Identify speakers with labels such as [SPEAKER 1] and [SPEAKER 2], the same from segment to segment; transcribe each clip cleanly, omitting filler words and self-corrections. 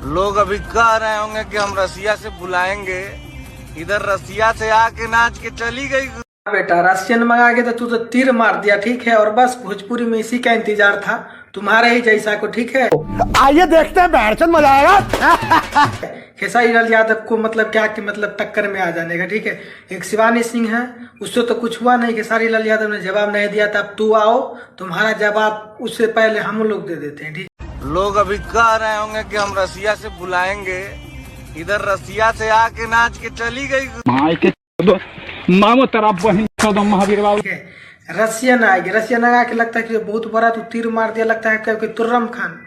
[SPEAKER 1] लोग अभी कह रहे होंगे कि हम रसिया से बुलाएंगे, इधर रसिया से आके नाच के चली गई।
[SPEAKER 2] बेटा रशियन मंगा के तो तू तो तीर मार दिया, ठीक है। और बस भोजपुरी में इसी का इंतजार था, तुम्हारे ही जैसा को, ठीक है।
[SPEAKER 3] आइए देखते हैं, बैठचंद मजा आएगा।
[SPEAKER 2] खेसारी लाल यादव को मतलब क्या कि मतलब टक्कर में आ जाने का, ठीक है। एक शिवानी सिंह है, उससे तो कुछ हुआ नहीं, खेसारी लाल यादव ने जवाब नहीं दिया था। अब तू आओ, तुम्हारा जवाब उससे पहले हम लोग दे देते हैं, ठीक।
[SPEAKER 1] लोग अभी कह रहे होंगे कि हम रसिया से बुलाएंगे, इधर रसिया से आके नाच के चली गई।
[SPEAKER 3] मामो तेरा बहन महावीर बाबू।
[SPEAKER 2] रसियन आएगी, रसियन आगा के लगता है कि बहुत बड़ा तू तीर मार दिया, लगता है कि तुर्रम खान।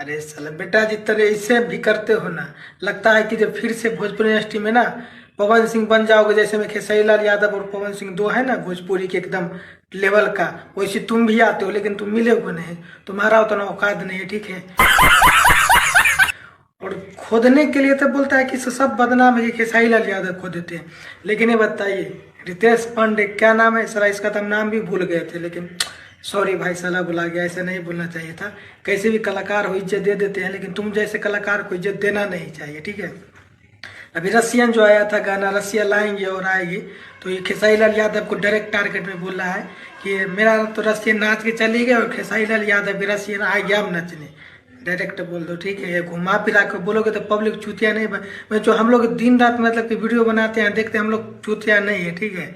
[SPEAKER 2] अरे साला बेटा जिस तरह इससे भी करते हो ना, लगता है कि जब फिर से भोजपुरी इंडस्ट्री में ना पवन सिंह बन जाओगे, जैसे में खेसारी लाल यादव और पवन सिंह दो है ना भोजपुरी के एकदम लेवल का, वैसे तुम भी आते हो, लेकिन तुम मिलोगे नहीं, तुम्हारा उतना औकात नहीं है, ठीक है। और खोदने के लिए तो बोलता है कि सब बदनाम है कि खेसारी लाल यादव खोदते हैं, लेकिन ये बताइए रितेश पांडे क्या नाम है सर, इसका तो हम नाम भी भूल गए थे, लेकिन सॉरी भाई साला बुला गया, ऐसा नहीं बोलना चाहिए था। कैसे भी कलाकार हो इज्जत दे देते हैं, लेकिन तुम जैसे कलाकार को इज्जत देना नहीं चाहिए, ठीक है। अभी रसियन जो आया था गाना, रसिया लाएंगे और आएगी, तो ये खेसारी लाल यादव को डायरेक्ट टारगेट में बोल रहा है कि मेरा तो रसियन नाच के चली गई और खेसारी लाल यादव भी रसियन आ गया अब नचने, डायरेक्ट बोल दो, ठीक है। ये घुमा फिरा के बोलोगे तो पब्लिक चूतिया नहीं मैं जो हम लोग दिन रात मतलब कि वीडियो बनाते हैं देखते हैं, हम लोग चूतिया नहीं है, ठीक है।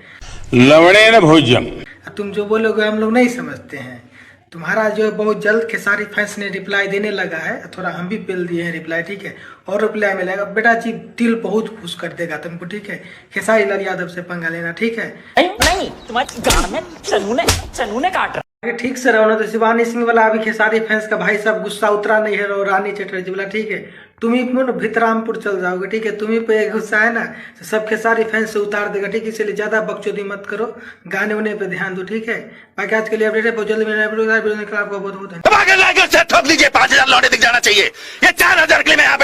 [SPEAKER 4] लवणे न भोजम,
[SPEAKER 2] तुम जो बोलोगे हम लोग नहीं समझते हैं। तुम्हारा जो है बहुत जल्द खेसारी फैंस ने रिप्लाई देने लगा है, थोड़ा हम भी पेल दिए हैं रिप्लाई, ठीक है। और रिप्लाई मिलेगा बेटा जी, दिल बहुत खुश कर देगा तुमको, ठीक है। खेसारी लाल यादव से पंगा लेना, ठीक है।
[SPEAKER 5] नहीं तुम्हारी गाड़ में चनूने काट रहा।
[SPEAKER 2] ठीक से रहो ना, तो शिवानी सिंह वाला अभी खेसारी फैंस का भाई साहब गुस्सा उतरा नहीं है, और रानी चटर्जी वाला, ठीक है। तुम ही भितरामपुर चल जाओगे, ठीक है। तुम्ही पे गुस्सा है ना, तो सब खेसारी फैंस से उतार देगा, ठीक है। इसलिए ज्यादा बकचोदी मत करो, गाने उन्हें पे ध्यान दो, ठीक है। बाकी आज के लिए अपडेट है, बहुत जल्दी मेरा आपको बहुत बहुत
[SPEAKER 4] ठोक लीजिए, 5000 लौटे दिख जाना चाहिए, ये 4000 के लिए मैं यहाँ पे